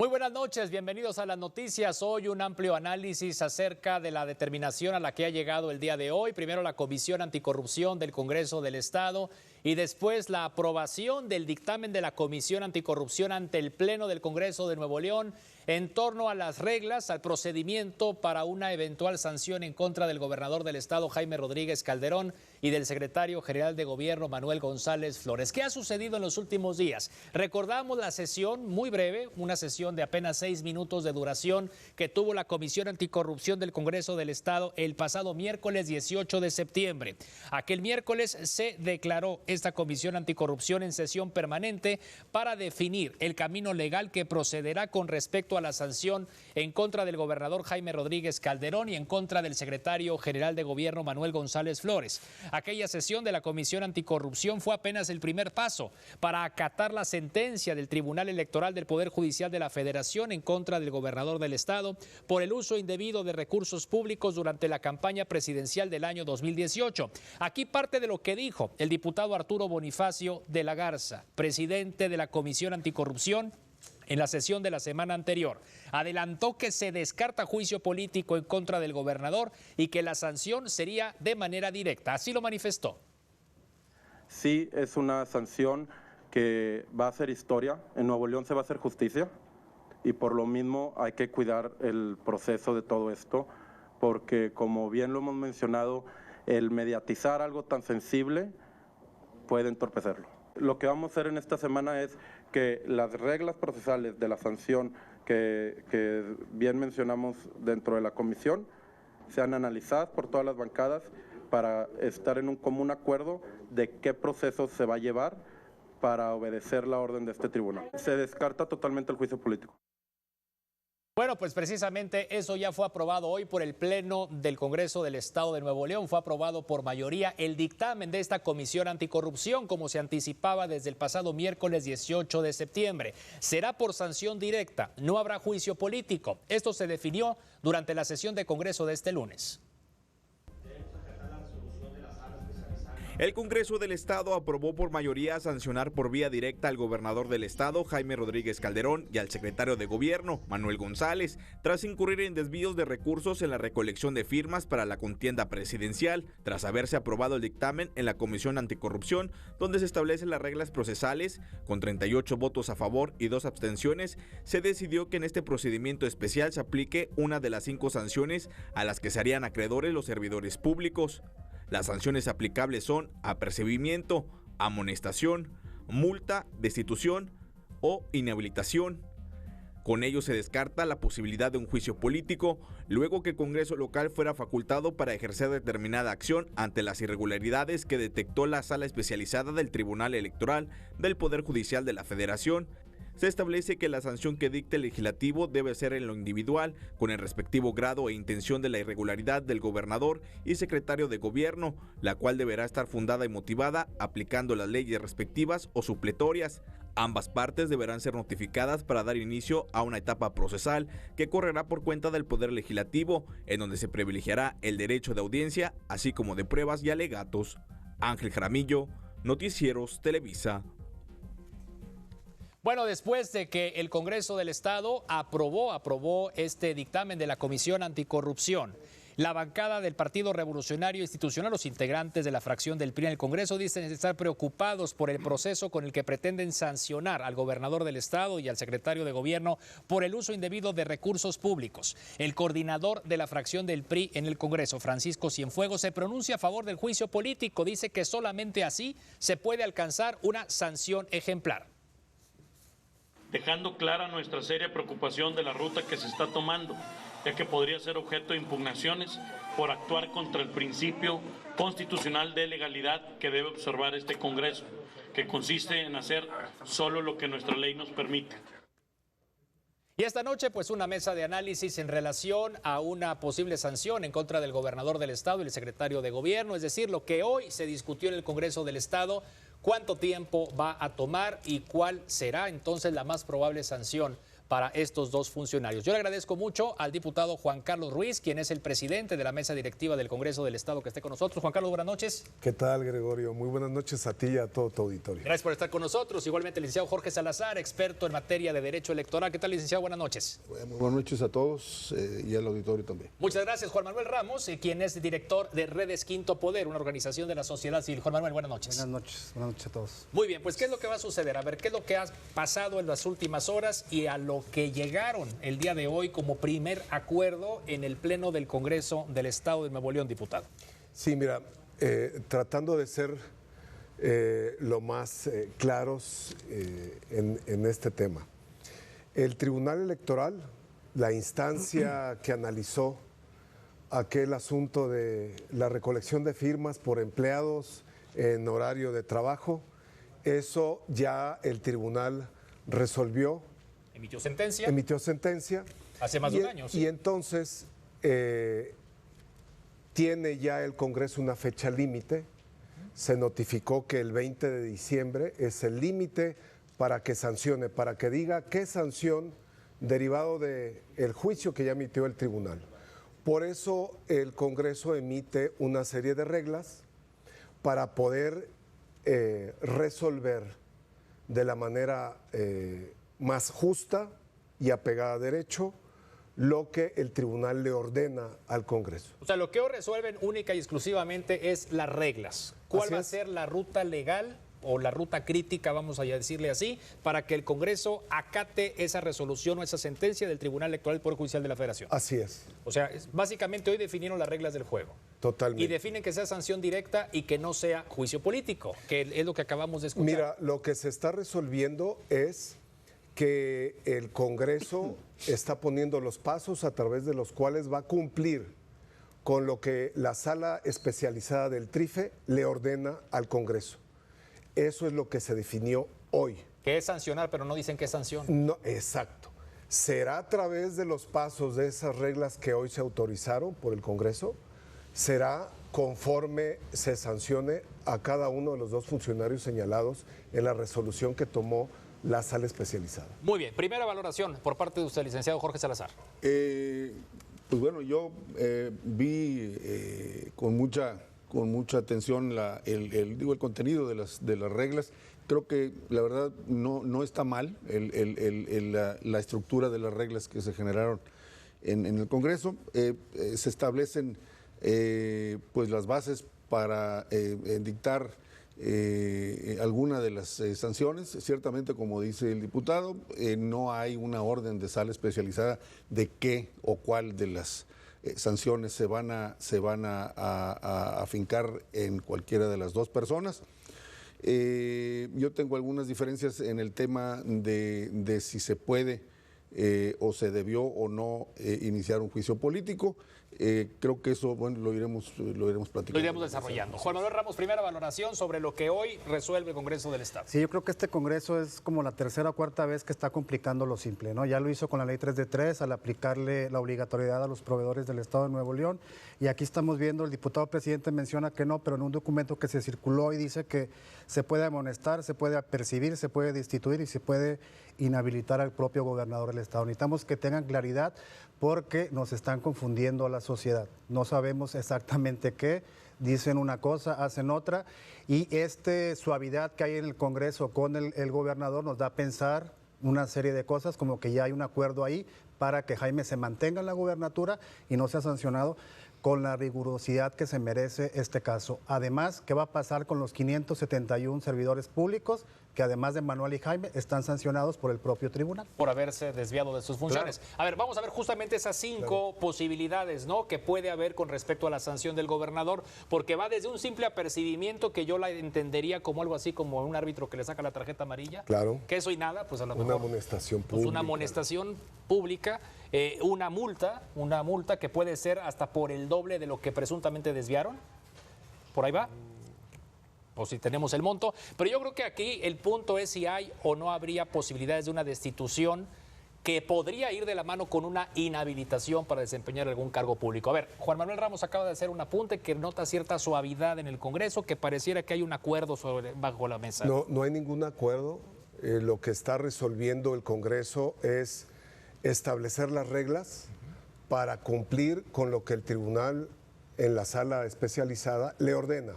Muy buenas noches, bienvenidos a las noticias. Hoy un amplio análisis acerca de la determinación a la que ha llegado el día de hoy. Primero la Comisión Anticorrupción del Congreso del Estado y después la aprobación del dictamen de la Comisión Anticorrupción ante el Pleno del Congreso de Nuevo León en torno a las reglas, al procedimiento para una eventual sanción en contra del gobernador del Estado, Jaime Rodríguez Calderón, y del secretario general de Gobierno, Manuel González Flores. ¿Qué ha sucedido en los últimos días? Recordamos la sesión muy breve, una sesión de apenas 6 minutos de duración que tuvo la Comisión Anticorrupción del Congreso del Estado el pasado miércoles 18 de septiembre. Aquel miércoles se declaró esta Comisión Anticorrupción en sesión permanente para definir el camino legal que procederá con respecto a la sanción en contra del gobernador Jaime Rodríguez Calderón y en contra del secretario general de Gobierno, Manuel González Flores. Aquella sesión de la Comisión Anticorrupción fue apenas el primer paso para acatar la sentencia del Tribunal Electoral del Poder Judicial de la Federación en contra del gobernador del Estado por el uso indebido de recursos públicos durante la campaña presidencial del año 2018. Aquí parte de lo que dijo el diputado Arturo Bonifacio de la Garza, presidente de la Comisión Anticorrupción, en la sesión de la semana anterior. Adelantó que se descarta juicio político en contra del gobernador y que la sanción sería de manera directa. Así lo manifestó. Sí, es una sanción que va a hacer historia. En Nuevo León se va a hacer justicia y por lo mismo hay que cuidar el proceso de todo esto, porque como bien lo hemos mencionado, el mediatizar algo tan sensible puede entorpecerlo. Lo que vamos a hacer en esta semana es que las reglas procesales de la sanción que bien mencionamos dentro de la comisión sean analizadas por todas las bancadas para estar en un común acuerdo de qué proceso se va a llevar para obedecer la orden de este tribunal. Se descarta totalmente el juicio político. Bueno, pues precisamente eso ya fue aprobado hoy por el Pleno del Congreso del Estado de Nuevo León. Fue aprobado por mayoría el dictamen de esta Comisión Anticorrupción, como se anticipaba desde el pasado miércoles 18 de septiembre. Será por sanción directa, no habrá juicio político. Esto se definió durante la sesión de Congreso de este lunes. El Congreso del Estado aprobó por mayoría sancionar por vía directa al gobernador del Estado, Jaime Rodríguez Calderón, y al secretario de Gobierno, Manuel González, tras incurrir en desvíos de recursos en la recolección de firmas para la contienda presidencial, tras haberse aprobado el dictamen en la Comisión Anticorrupción, donde se establecen las reglas procesales. Con 38 votos a favor y 2 abstenciones, se decidió que en este procedimiento especial se aplique una de las 5 sanciones a las que se harían acreedores los servidores públicos. Las sanciones aplicables son apercibimiento, amonestación, multa, destitución o inhabilitación. Con ello se descarta la posibilidad de un juicio político luego que el Congreso local fuera facultado para ejercer determinada acción ante las irregularidades que detectó la Sala Especializada del Tribunal Electoral del Poder Judicial de la Federación. Se establece que la sanción que dicte el legislativo debe ser en lo individual, con el respectivo grado e intención de la irregularidad del gobernador y secretario de Gobierno, la cual deberá estar fundada y motivada aplicando las leyes respectivas o supletorias. Ambas partes deberán ser notificadas para dar inicio a una etapa procesal que correrá por cuenta del Poder Legislativo, en donde se privilegiará el derecho de audiencia, así como de pruebas y alegatos. Ángel Jaramillo, Noticieros Televisa. Bueno, después de que el Congreso del Estado aprobó este dictamen de la Comisión Anticorrupción, la bancada del Partido Revolucionario Institucional, los integrantes de la fracción del PRI en el Congreso, dicen estar preocupados por el proceso con el que pretenden sancionar al gobernador del Estado y al secretario de Gobierno por el uso indebido de recursos públicos. El coordinador de la fracción del PRI en el Congreso, Francisco Cienfuegos, se pronuncia a favor del juicio político. Dice que solamente así se puede alcanzar una sanción ejemplar, dejando clara nuestra seria preocupación de la ruta que se está tomando, ya que podría ser objeto de impugnaciones por actuar contra el principio constitucional de legalidad que debe observar este Congreso, que consiste en hacer solo lo que nuestra ley nos permite. Y esta noche, pues una mesa de análisis en relación a una posible sanción en contra del gobernador del Estado y el secretario de Gobierno, es decir, lo que hoy se discutió en el Congreso del Estado, cuánto tiempo va a tomar y cuál será entonces la más probable sanción para estos dos funcionarios. Yo le agradezco mucho al diputado Juan Carlos Ruiz, quien es el presidente de la mesa directiva del Congreso del Estado, que esté con nosotros. Juan Carlos, buenas noches. ¿Qué tal, Gregorio? Muy buenas noches a ti y a todo tu auditorio. Gracias por estar con nosotros. Igualmente el licenciado Jorge Salazar, experto en materia de derecho electoral. ¿Qué tal, licenciado? Buenas noches. Muy buenas noches a todos y al auditorio también. Muchas gracias, Juan Manuel Ramos, quien es director de Redes Quinto Poder, una organización de la sociedad civil. Juan Manuel, buenas noches. Buenas noches a todos. Muy bien, pues ¿qué es lo que va a suceder? A ver, ¿qué es lo que ha pasado en las últimas horas y a lo que llegaron el día de hoy como primer acuerdo en el Pleno del Congreso del Estado de Nuevo León, diputado? Sí, mira, tratando de ser lo más claros en este tema. El Tribunal Electoral, la instancia que analizó aquel asunto de la recolección de firmas por empleados en horario de trabajo, eso ya el tribunal resolvió. ¿Emitió sentencia? Emitió sentencia. Hace más de un año, sí. Y entonces tiene ya el Congreso una fecha límite. Se notificó que el 20 de diciembre es el límite para que sancione, para que diga qué sanción derivado del juicio que ya emitió el tribunal. Por eso el Congreso emite una serie de reglas para poder resolver de la manera más justa y apegada a derecho lo que el tribunal le ordena al Congreso. O sea, lo que hoy resuelven única y exclusivamente es las reglas. ¿Cuál Así va a es. ser la ruta legal o la ruta crítica, vamos a decirle así, para que el Congreso acate esa resolución o esa sentencia del Tribunal Electoral del Poder Judicial de la Federación? Así es. O sea, básicamente hoy definieron las reglas del juego. Totalmente. Y definen que sea sanción directa y que no sea juicio político, que es lo que acabamos de escuchar. Mira, lo que se está resolviendo es que el Congreso está poniendo los pasos a través de los cuales va a cumplir con lo que la sala especializada del TRIFE le ordena al Congreso. Eso es lo que se definió hoy. Que es sancionar, pero no dicen qué es sanción. No, exacto. Será a través de los pasos de esas reglas que hoy se autorizaron por el Congreso, será conforme se sancione a cada uno de los dos funcionarios señalados en la resolución que tomó la sala especializada. Muy bien, primera valoración por parte de usted, licenciado Jorge Salazar. Pues bueno, yo vi con mucha atención el contenido de las reglas. Creo que la verdad no está mal la estructura de las reglas que se generaron en el Congreso. Se establecen pues las bases para dictar alguna de las sanciones. Ciertamente, como dice el diputado, no hay una orden de sala especializada de qué o cuál de las sanciones se van a afincar en cualquiera de las dos personas. Yo tengo algunas diferencias en el tema de si se puede o se debió o no iniciar un juicio político. Creo que eso, bueno, lo iremos platicando. Lo iremos desarrollando. Juan Manuel Ramos, primera valoración sobre lo que hoy resuelve el Congreso del Estado. Sí, yo creo que este Congreso es como la tercera o cuarta vez que está complicando lo simple, ¿no? Ya lo hizo con la ley 3 de 3 al aplicarle la obligatoriedad a los proveedores del Estado de Nuevo León, y aquí estamos viendo, el diputado presidente menciona que no, pero en un documento que se circuló y dice que se puede amonestar, se puede apercibir, se puede destituir y se puede inhabilitar al propio gobernador del Estado. Necesitamos que tengan claridad porque nos están confundiendo a la sociedad. No sabemos exactamente qué, dicen una cosa, hacen otra, y suavidad que hay en el Congreso con el gobernador nos da a pensar una serie de cosas, como que ya hay un acuerdo ahí para que Jaime se mantenga en la gubernatura y no sea sancionado con la rigurosidad que se merece este caso. Además, ¿qué va a pasar con los 571 servidores públicos que además de Manuel y Jaime están sancionados por el propio tribunal? Por haberse desviado de sus funciones. Claro. A ver, vamos a ver justamente esas 5 posibilidades, ¿no?, que puede haber con respecto a la sanción del gobernador, porque va desde un simple apercibimiento que yo la entendería como algo así como un árbitro que le saca la tarjeta amarilla. Claro. Que eso y nada, pues a lo mejor. Una amonestación pública. Pues una amonestación pública, una multa que puede ser hasta por el doble de lo que presuntamente desviaron. Por ahí va. O si tenemos el monto, pero yo creo que aquí el punto es si hay o no habría posibilidades de una destitución que podría ir de la mano con una inhabilitación para desempeñar algún cargo público. A ver, Juan Manuel Ramos acaba de hacer un apunte que nota cierta suavidad en el Congreso, que pareciera que hay un acuerdo bajo la mesa. No hay ningún acuerdo. Lo que está resolviendo el Congreso es establecer las reglas para cumplir con lo que el tribunal en la sala especializada le ordena.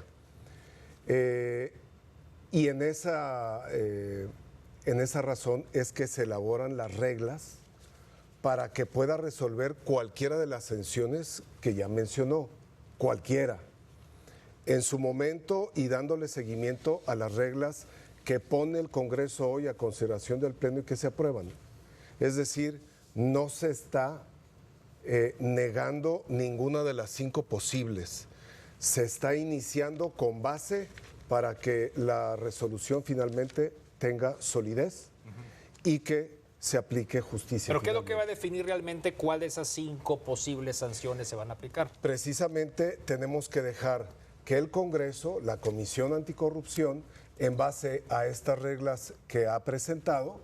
Y en esa razón es que se elaboran las reglas para que pueda resolver cualquiera de las sanciones que ya mencionó, cualquiera, en su momento y dándole seguimiento a las reglas que pone el Congreso hoy a consideración del Pleno y que se aprueban. Es decir, no se está negando ninguna de las 5 posibles. Se está iniciando con base para que la resolución finalmente tenga solidez y que se aplique justicia. ¿Pero qué es lo que va a definir realmente cuál de esas 5 posibles sanciones se van a aplicar? Precisamente tenemos que dejar que el Congreso, la Comisión Anticorrupción, en base a estas reglas que ha presentado,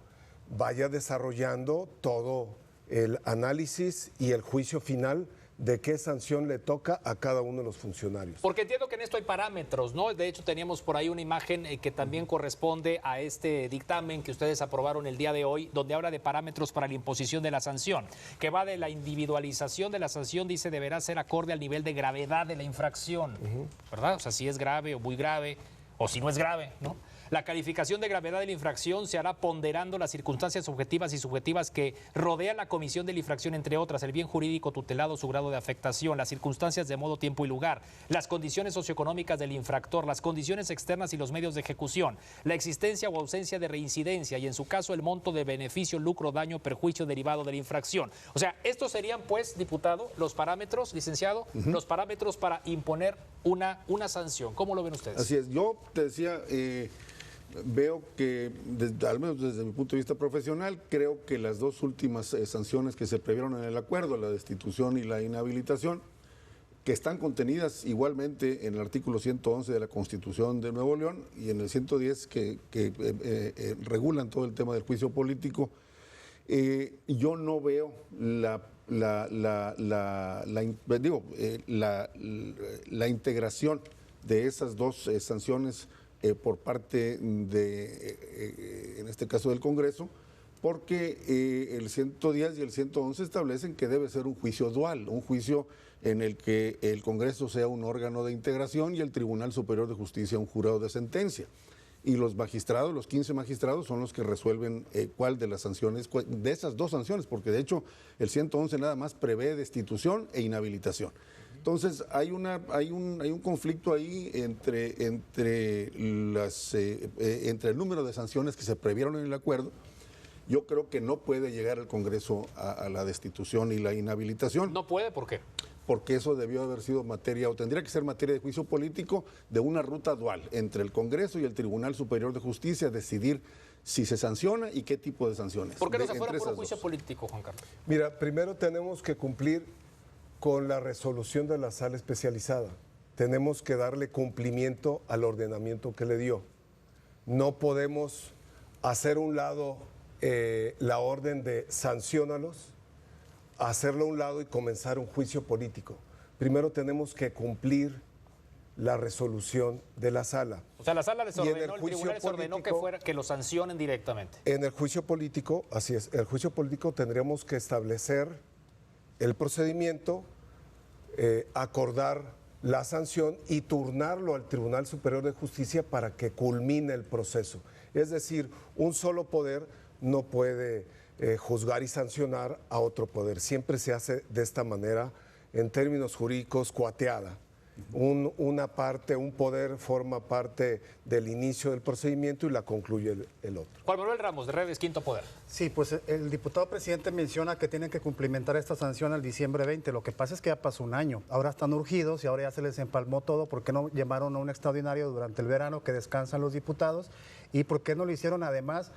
vaya desarrollando todo el análisis y el juicio final de qué sanción le toca a cada uno de los funcionarios. Porque entiendo que en esto hay parámetros, ¿no? De hecho, teníamos por ahí una imagen que también corresponde a este dictamen que ustedes aprobaron el día de hoy, donde habla de parámetros para la imposición de la sanción, que va de la individualización de la sanción, dice, deberá ser acorde al nivel de gravedad de la infracción, ¿verdad? O sea, si es grave o muy grave, o si no es grave, ¿no? La calificación de gravedad de la infracción se hará ponderando las circunstancias objetivas y subjetivas que rodean la comisión de la infracción, entre otras, el bien jurídico tutelado, su grado de afectación, las circunstancias de modo, tiempo y lugar, las condiciones socioeconómicas del infractor, las condiciones externas y los medios de ejecución, la existencia o ausencia de reincidencia y, en su caso, el monto de beneficio, lucro, daño, perjuicio derivado de la infracción. O sea, estos serían, pues, diputado, los parámetros, licenciado, los parámetros para imponer una sanción. ¿Cómo lo ven ustedes? Así es. Yo te decía... veo que, al menos desde mi punto de vista profesional, creo que las 2 últimas sanciones que se previeron en el acuerdo, la destitución y la inhabilitación, que están contenidas igualmente en el artículo 111 de la Constitución de Nuevo León y en el 110 que regulan todo el tema del juicio político, yo no veo la integración de esas 2 sanciones por parte de, en este caso, del Congreso, porque el 110 y el 111 establecen que debe ser un juicio dual, un juicio en el que el Congreso sea un órgano de integración y el Tribunal Superior de Justicia un jurado de sentencia. Y los magistrados, los 15 magistrados, son los que resuelven cuál de las sanciones, de esas 2 sanciones, porque de hecho el 111 nada más prevé destitución e inhabilitación. Entonces hay un conflicto ahí entre el número de sanciones que se previeron en el acuerdo. Yo creo que no puede llegar el Congreso a la destitución y la inhabilitación. ¿No puede? ¿Por qué? Porque eso debió haber sido materia, o tendría que ser materia de juicio político, de una ruta dual entre el Congreso y el Tribunal Superior de Justicia, decidir si se sanciona y qué tipo de sanciones. ¿Por qué no se fuera por un juicio político, Juan Carlos? Mira, primero tenemos que cumplir con la resolución de la sala especializada. Tenemos que darle cumplimiento al ordenamiento que le dio. No podemos hacer a un lado la orden de sanciónalos, hacerlo a un lado y comenzar un juicio político. Primero tenemos que cumplir la resolución de la sala. O sea, la sala les ordenó, el tribunal les ordenó que lo sancionen directamente. En el juicio político, así es, en el juicio político tendríamos que establecer el procedimiento, acordar la sanción y turnarlo al Tribunal Superior de Justicia para que culmine el proceso. Es decir, un solo poder no puede juzgar y sancionar a otro poder. Siempre se hace de esta manera, en términos jurídicos, cuateada. Una parte, un poder forma parte del inicio del procedimiento y la concluye el otro. Juan Manuel Ramos, de Redes Quinto Poder. Sí, pues el diputado presidente menciona que tienen que cumplimentar esta sanción al diciembre 20. Lo que pasa es que ya pasó un año. Ahora están urgidos y ahora ya se les empalmó todo. ¿Por qué no llamaron a un extraordinario durante el verano que descansan los diputados? ¿Y por qué no lo hicieron además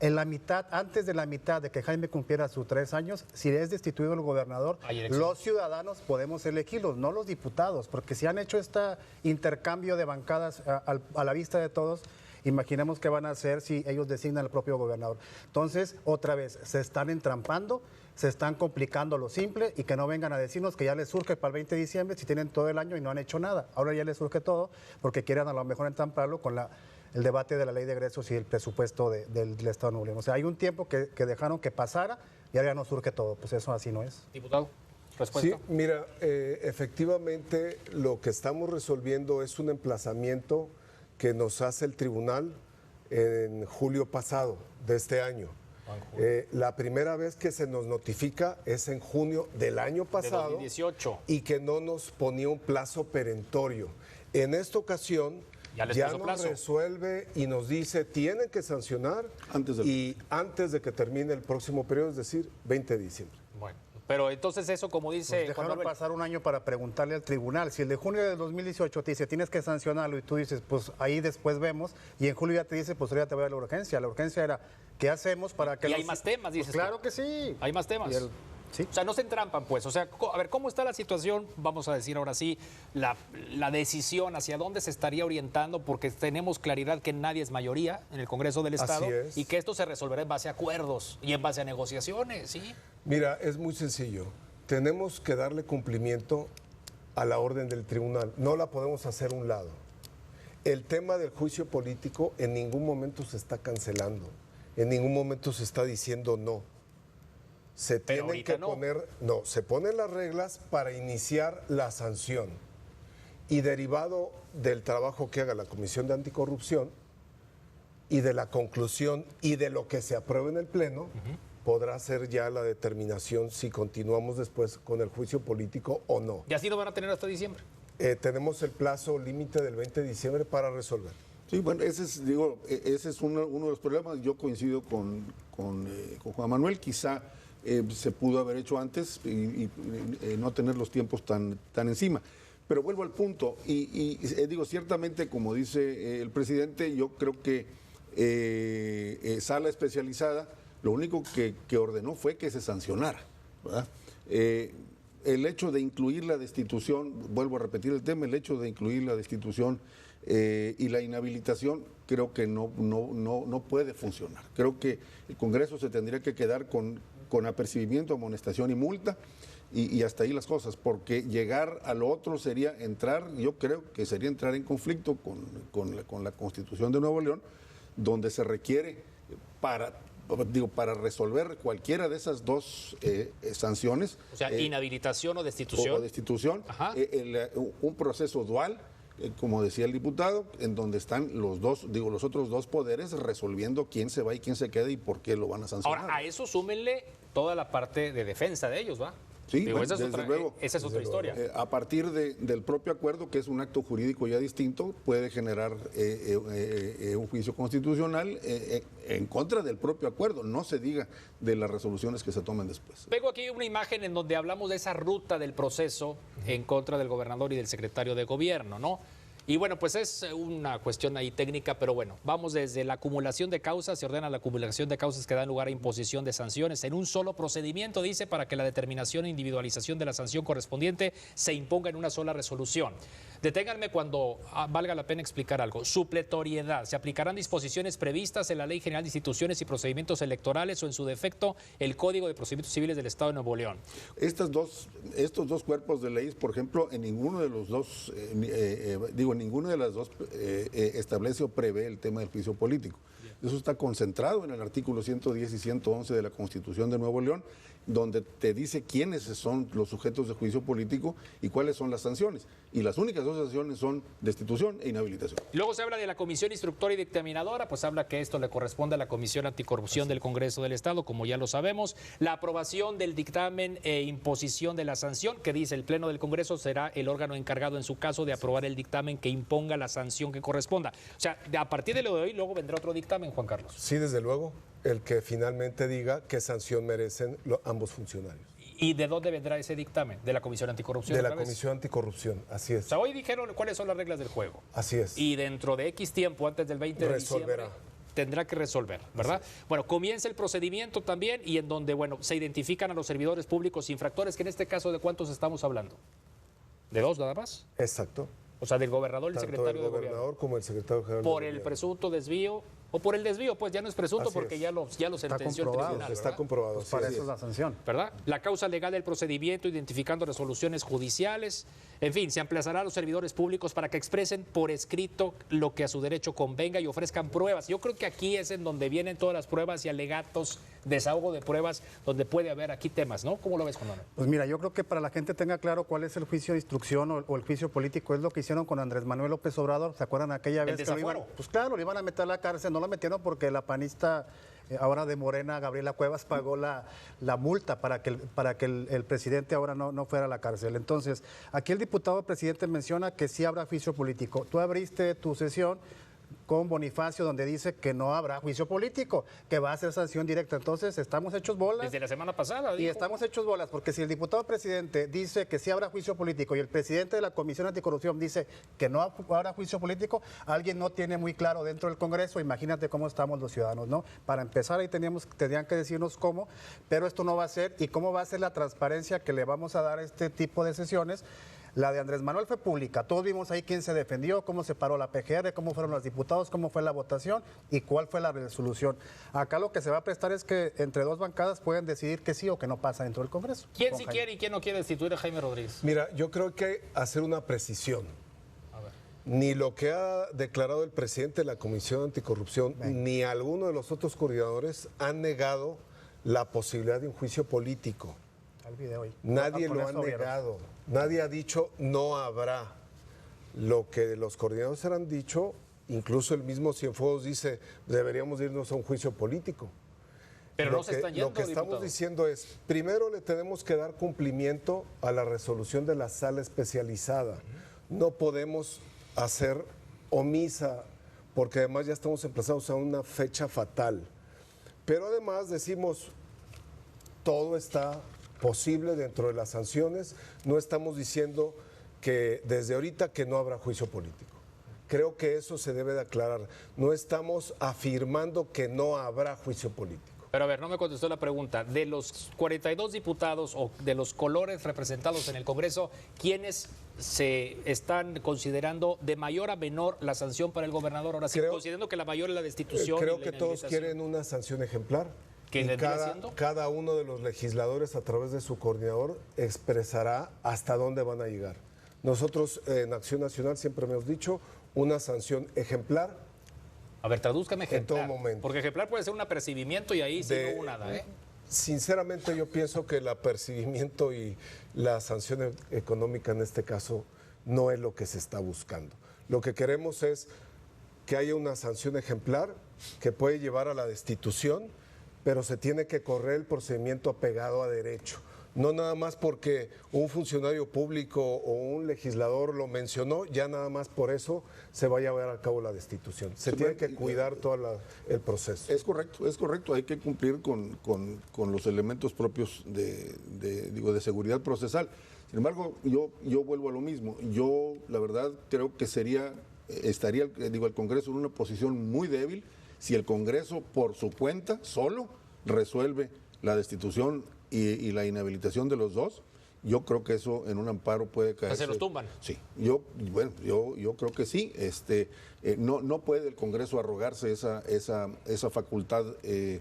en la mitad, antes de la mitad de que Jaime cumpliera sus 3 años? Si es destituido el gobernador, los ciudadanos podemos elegirlos, no los diputados, porque si han hecho este intercambio de bancadas a la vista de todos, imaginemos qué van a hacer si ellos designan al propio gobernador. Entonces, otra vez, se están entrampando, se están complicando lo simple y que no vengan a decirnos que ya les surge para el 20 de diciembre si tienen todo el año y no han hecho nada. Ahora ya les surge todo porque quieren a lo mejor entramparlo con el debate de la ley de egresos y el presupuesto del Estado de Nuevo León. O sea, hay un tiempo que dejaron que pasara y ahora ya no surge todo. Pues eso así no es. Diputado, respuesta. Sí, mira, efectivamente lo que estamos resolviendo es un emplazamiento que nos hace el tribunal en julio pasado de este año. La primera vez que se nos notifica es en junio del año pasado, de 2018. y que no nos ponía un plazo perentorio. En esta ocasión ya nos resuelve y nos dice tienen que sancionar antes de que termine el próximo periodo, es decir, 20 de diciembre. Bueno, pero entonces eso, como dice Pues dejaron pasar un año para preguntarle al tribunal. Si el de junio de 2018 te dice tienes que sancionarlo y tú dices pues ahí después vemos, y en julio ya te dice pues ahora te voy a la urgencia. La urgencia era ¿qué hacemos para que y hay más temas, dices pues claro que sí. Hay más temas. ¿Sí? O sea, no se entrampan, pues. O sea, a ver, ¿cómo está la situación? Vamos a decir ahora sí, la decisión, hacia dónde se estaría orientando, porque tenemos claridad que nadie es mayoría en el Congreso del Estado y que esto se resolverá en base a acuerdos y en base a negociaciones, ¿sí? Mira, es muy sencillo. Tenemos que darle cumplimiento a la orden del tribunal. No la podemos hacer a un lado. El tema del juicio político en ningún momento se está cancelando. En ningún momento se está diciendo no. Se tienen que poner, se ponen las reglas para iniciar la sanción. Y derivado del trabajo que haga la Comisión de Anticorrupción y de la conclusión y de lo que se apruebe en el Pleno, podrá ser ya la determinación si continuamos después con el juicio político o no. ¿Y así lo van a tener hasta diciembre? Tenemos el plazo límite del 20 de diciembre para resolver. Sí, bueno, ese es uno de los problemas. Yo coincido con Juan Manuel, quizá se pudo haber hecho antes y no tener los tiempos tan encima. Pero vuelvo al punto y digo, ciertamente, como dice el presidente, yo creo que sala especializada lo único que ordenó fue que se sancionara, ¿verdad? El hecho de incluir la destitución, vuelvo a repetir el tema, el hecho de incluir la destitución y la inhabilitación creo que no puede funcionar. Creo que el Congreso se tendría que quedar con apercibimiento, amonestación y multa y hasta ahí las cosas, porque llegar a lo otro sería entrar, yo creo que sería entrar en conflicto con la Constitución de Nuevo León, donde se requiere para resolver cualquiera de esas dos sanciones. O sea, inhabilitación o destitución. O destitución, un proceso dual, como decía el diputado, en donde están los otros dos poderes resolviendo quién se va y quién se queda y por qué lo van a sancionar. Ahora, a eso súmenle toda la parte de defensa de ellos, ¿va? Sí, esa es otra historia. A partir del propio acuerdo, que es un acto jurídico ya distinto, puede generar un juicio constitucional en contra del propio acuerdo, no se diga de las resoluciones que se tomen después. Vengo aquí una imagen en donde hablamos de esa ruta del proceso en contra del gobernador y del secretario de gobierno, ¿no? Y bueno, pues es una cuestión ahí técnica, pero bueno, vamos desde la acumulación de causas, se ordena la acumulación de causas que dan lugar a imposición de sanciones en un solo procedimiento, dice, para que la determinación e individualización de la sanción correspondiente se imponga en una sola resolución. Deténganme cuando valga la pena explicar algo. Supletoriedad. Se aplicarán disposiciones previstas en la Ley General de Instituciones y Procedimientos Electorales o, en su defecto, el Código de Procedimientos Civiles del Estado de Nuevo León. Estos dos cuerpos de leyes, por ejemplo, en ninguno de los dos, ninguna de las dos establece o prevé el tema del juicio político. Eso está concentrado en el artículo 110 y 111 de la Constitución de Nuevo León, donde te dice quiénes son los sujetos de juicio político y cuáles son las sanciones. Y las únicas dos sanciones son destitución e inhabilitación. Luego se habla de la comisión instructora y dictaminadora, pues habla que esto le corresponde a la Comisión Anticorrupción del Congreso del Estado, como ya lo sabemos. La aprobación del dictamen e imposición de la sanción, que dice el Pleno del Congreso será el órgano encargado en su caso de aprobar el dictamen que imponga la sanción que corresponda. O sea, a partir de lo de hoy, luego vendrá otro dictamen, Juan Carlos. Sí, desde luego, el que finalmente diga qué sanción merecen ambos funcionarios. ¿Y de dónde vendrá ese dictamen? ¿De la Comisión Anticorrupción? De la Comisión Anticorrupción, así es. O sea, hoy dijeron cuáles son las reglas del juego. Así es. Y dentro de X tiempo, antes del 20 de diciembre, tendrá que resolver, ¿verdad? Bueno, comienza el procedimiento también y en donde, bueno, se identifican a los servidores públicos infractores, que en este caso, ¿de cuántos estamos hablando? ¿De dos nada más? Exacto. O sea, del gobernador y el secretario de gobierno. Tanto el gobernador como el secretario general de Por el presunto desvío, o por el desvío, pues ya no es presunto porque ya lo sentenció el tribunal. Está comprobado. Pues para eso es la sanción. ¿Verdad? La causa legal del procedimiento, identificando resoluciones judiciales, En fin, se emplazará a los servidores públicos para que expresen por escrito lo que a su derecho convenga y ofrezcan pruebas. Yo creo que aquí es en donde vienen todas las pruebas y alegatos, desahogo de pruebas, donde puede haber aquí temas, ¿no? ¿Cómo lo ves, Juan Manuel? Pues mira, yo creo que para la gente tenga claro cuál es el juicio de instrucción o el juicio político, es lo que hicieron con Andrés Manuel López Obrador. ¿Se acuerdan aquella vez que lo iban? Pues claro, lo iban a meter a la cárcel, no lo metieron porque la panista ahora de Morena, Gabriela Cuevas, pagó la multa para que el presidente ahora no fuera a la cárcel. Entonces, aquí el diputado presidente menciona que sí habrá juicio político. Tú abriste tu sesión con Bonifacio, donde dice que no habrá juicio político, que va a ser sanción directa. Entonces, estamos hechos bolas. Desde la semana pasada, dijo. Y estamos hechos bolas, porque si el diputado presidente dice que sí habrá juicio político y el presidente de la Comisión Anticorrupción dice que no habrá juicio político, alguien no tiene muy claro dentro del Congreso. Imagínate cómo estamos los ciudadanos, ¿no? Para empezar, ahí tendrían que decirnos cómo, pero esto no va a ser, y cómo va a ser la transparencia que le vamos a dar a este tipo de sesiones. La de Andrés Manuel fue pública, todos vimos ahí quién se defendió, cómo se paró la PGR, cómo fueron los diputados, cómo fue la votación y cuál fue la resolución. Acá lo que se va a prestar es que entre dos bancadas pueden decidir que sí o que no pasa dentro del Congreso. ¿Quién sí quiere y quién no quiere destituir a Jaime Rodríguez? Mira, yo creo que hay que hacer una precisión. Ni lo que ha declarado el presidente de la Comisión Anticorrupción, ni alguno de los otros coordinadores han negado la posibilidad de un juicio político. Nadie lo ha negado, nadie ha dicho no habrá. Lo que los coordinadores han dicho, incluso el mismo Cienfuegos dice, deberíamos irnos a un juicio político. Pero no se están yendo, lo que estamos diciendo es, primero le tenemos que dar cumplimiento a la resolución de la sala especializada. No podemos hacer omisa, porque además ya estamos emplazados a una fecha fatal. Pero además decimos, todo está posible dentro de las sanciones. No estamos diciendo que desde ahorita que no habrá juicio político. Creo que eso se debe de aclarar. No estamos afirmando que no habrá juicio político. Pero a ver, no me contestó la pregunta. De los 42 diputados o de los colores representados en el Congreso, ¿quiénes se están considerando de mayor a menor la sanción para el gobernador? Ahora sí, considerando que la mayor es la destitución. Creo que todos quieren una sanción ejemplar. ¿Que y cada uno de los legisladores a través de su coordinador expresará hasta dónde van a llegar. Nosotros en Acción Nacional siempre hemos dicho una sanción ejemplar. A ver, tradúzcame ejemplar. En todo momento. Porque ejemplar puede ser un apercibimiento y ahí sí no hubo nada, ¿eh? Sinceramente yo pienso que el apercibimiento y la sanción económica en este caso no es lo que se está buscando. Lo que queremos es que haya una sanción ejemplar que puede llevar a la destitución, pero se tiene que correr el procedimiento apegado a derecho. No nada más porque un funcionario público o un legislador lo mencionó, ya nada más por eso se va a llevar a cabo la destitución. Se tiene que cuidar todo el proceso. Es correcto, hay que cumplir con los elementos propios de seguridad procesal. Sin embargo, yo vuelvo a lo mismo. Yo, la verdad, creo que estaría el Congreso en una posición muy débil si el Congreso, por su cuenta, solo resuelve la destitución y la inhabilitación de los dos. Yo creo que eso en un amparo puede caer. ¿Se los tumban? Sí, yo creo que sí. No puede el Congreso arrogarse esa facultad de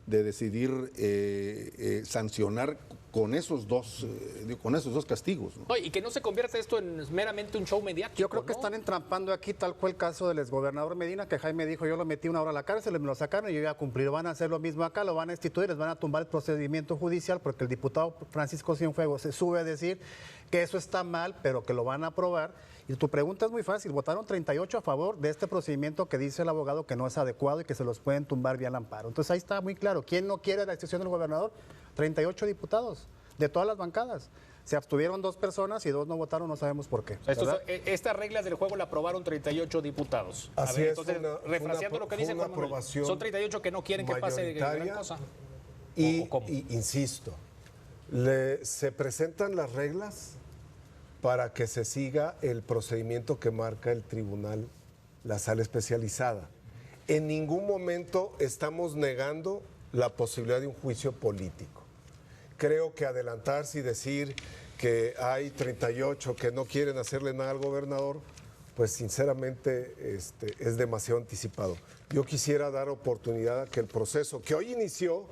decidir sancionar con esos dos castigos, ¿no? Y que no se convierta esto en meramente un show mediático. Yo creo que están entrampando aquí, tal cual el caso del exgobernador Medina, que Jaime dijo, yo lo metí una hora a la cárcel, me lo sacaron y yo iba a cumplir. Van a hacer lo mismo acá, lo van a destituir, les van a tumbar el procedimiento judicial, porque el diputado Francisco Cienfuegos se sube a decir que eso está mal, pero que lo van a aprobar. Y tu pregunta es muy fácil, votaron 38 a favor de este procedimiento que dice el abogado que no es adecuado y que se los pueden tumbar vía el amparo. Entonces ahí está muy claro, ¿quién no quiere la destitución del gobernador? 38 diputados de todas las bancadas. Se abstuvieron 2 personas y 2 no votaron, no sabemos por qué. Estas reglas del juego la aprobaron 38 diputados. Así es, entonces, refraseando lo que dice Juan Manuel, son 38 que no quieren que pase gran cosa. Y insisto, se presentan las reglas para que se siga el procedimiento que marca el tribunal, la sala especializada. En ningún momento estamos negando la posibilidad de un juicio político. Creo que adelantarse y decir que hay 38 que no quieren hacerle nada al gobernador, pues sinceramente es demasiado anticipado. Yo quisiera dar oportunidad a que el proceso que hoy inició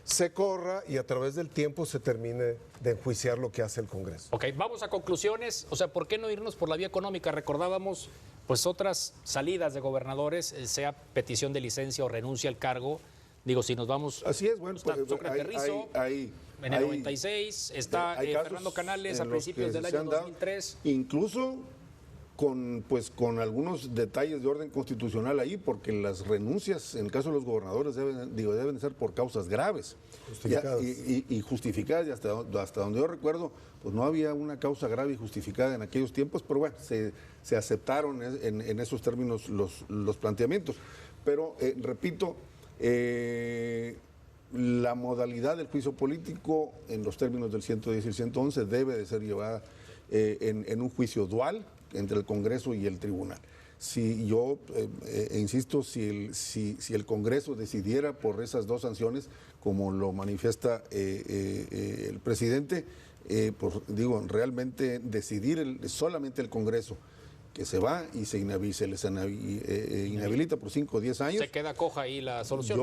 se corra y a través del tiempo se termine de enjuiciar lo que hace el Congreso. Ok, vamos a conclusiones. O sea, ¿por qué no irnos por la vía económica? Recordábamos pues otras salidas de gobernadores, sea petición de licencia o renuncia al cargo. Digo, si nos vamos... Así es, bueno, está Sócrates Rizzo, en el 96, está Fernando Canales a principios del año 2003. Incluso con algunos detalles de orden constitucional ahí, porque las renuncias, en el caso de los gobernadores, deben ser por causas graves. Justificadas. Y justificadas, y hasta donde yo recuerdo, pues no había una causa grave y justificada en aquellos tiempos, pero bueno, se aceptaron en esos términos los planteamientos. Pero, repito, la modalidad del juicio político en los términos del 110 y el 111 debe de ser llevada en un juicio dual entre el Congreso y el Tribunal. Si yo insisto, si el Congreso decidiera por esas dos sanciones, como lo manifiesta el presidente, pues digo, realmente decidir solamente el Congreso que se va y se inhabilita por 5 o 10 años. Se queda coja ahí la solución.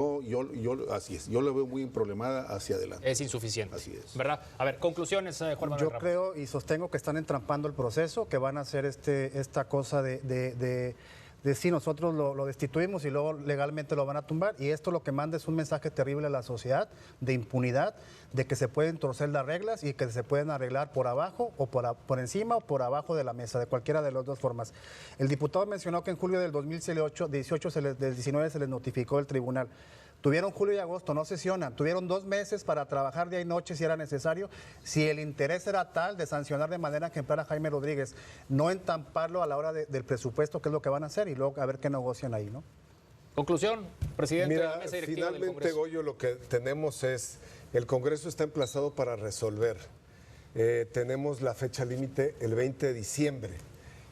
Así es, yo lo veo muy problemada hacia adelante. Es insuficiente. Así es. ¿Verdad? A ver, conclusiones, Juan Manuel Yo Ramos. creo y sostengo que están entrampando el proceso, que van a hacer esta cosa de sí, nosotros lo destituimos y luego legalmente lo van a tumbar, y esto lo que manda es un mensaje terrible a la sociedad de impunidad, de que se pueden torcer las reglas y que se pueden arreglar por abajo o por encima o por abajo de la mesa, de cualquiera de las dos formas. El diputado mencionó que en julio del 2018, del 19 se les notificó el tribunal. Tuvieron julio y agosto, no sesionan, tuvieron 2 meses para trabajar día y noche si era necesario. Si el interés era tal de sancionar de manera ejemplar a Jaime Rodríguez, no entamparlo a la hora del presupuesto, que es lo que van a hacer, y luego a ver qué negocian ahí, ¿no? Conclusión, presidente de la Mira, mesa directiva del finalmente, Congreso. Goyo, lo que tenemos es, el Congreso está emplazado para resolver. Tenemos la fecha límite el 20 de diciembre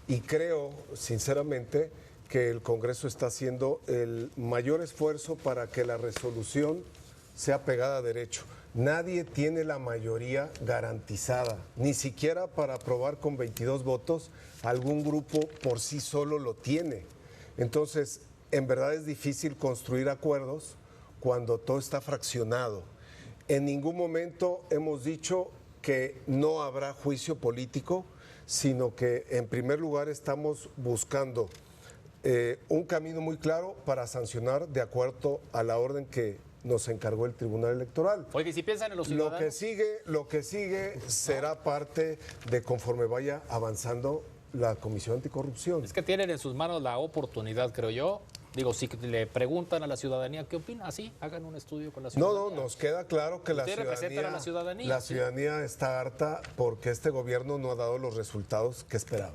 y creo, sinceramente, que el Congreso está haciendo el mayor esfuerzo para que la resolución sea pegada a derecho. Nadie tiene la mayoría garantizada, ni siquiera para aprobar con 22 votos, algún grupo por sí solo lo tiene. Entonces, en verdad es difícil construir acuerdos cuando todo está fraccionado. En ningún momento hemos dicho que no habrá juicio político, sino que en primer lugar estamos buscando un camino muy claro para sancionar de acuerdo a la orden que nos encargó el Tribunal Electoral. Oye, y si piensan en los ciudadanos... Lo que sigue será parte de conforme vaya avanzando la Comisión Anticorrupción. Es que tienen en sus manos la oportunidad, creo yo. Digo, si le preguntan a la ciudadanía qué opina, así, hagan un estudio con la ciudadanía. No, nos queda claro que Ustedes representan a la ciudadanía. La ciudadanía está harta porque este gobierno no ha dado los resultados que esperaba.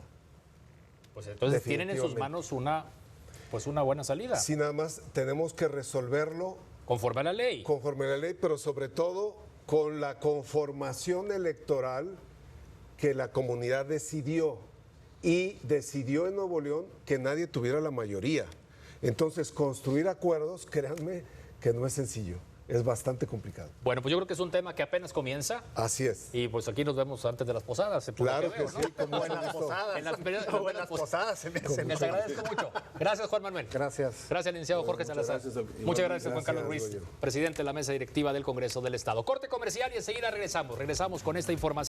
Pues entonces tienen en sus manos una buena salida. Sí, nada más tenemos que resolverlo conforme a la ley. Conforme a la ley, pero sobre todo con la conformación electoral que la comunidad decidió. Y decidió en Nuevo León que nadie tuviera la mayoría. Entonces, construir acuerdos, créanme, que no es sencillo. Es bastante complicado. Bueno, pues yo creo que es un tema que apenas comienza. Así es. Y pues aquí nos vemos antes de las posadas. Claro que sí. Como en las posadas. En las posadas. Les agradezco mucho. Gracias, Juan Manuel. Gracias. Gracias, licenciado Jorge Salazar. Muchas gracias, Juan Carlos Ruiz, presidente de la mesa directiva del Congreso del Estado. Corte comercial y enseguida regresamos. Regresamos con esta información.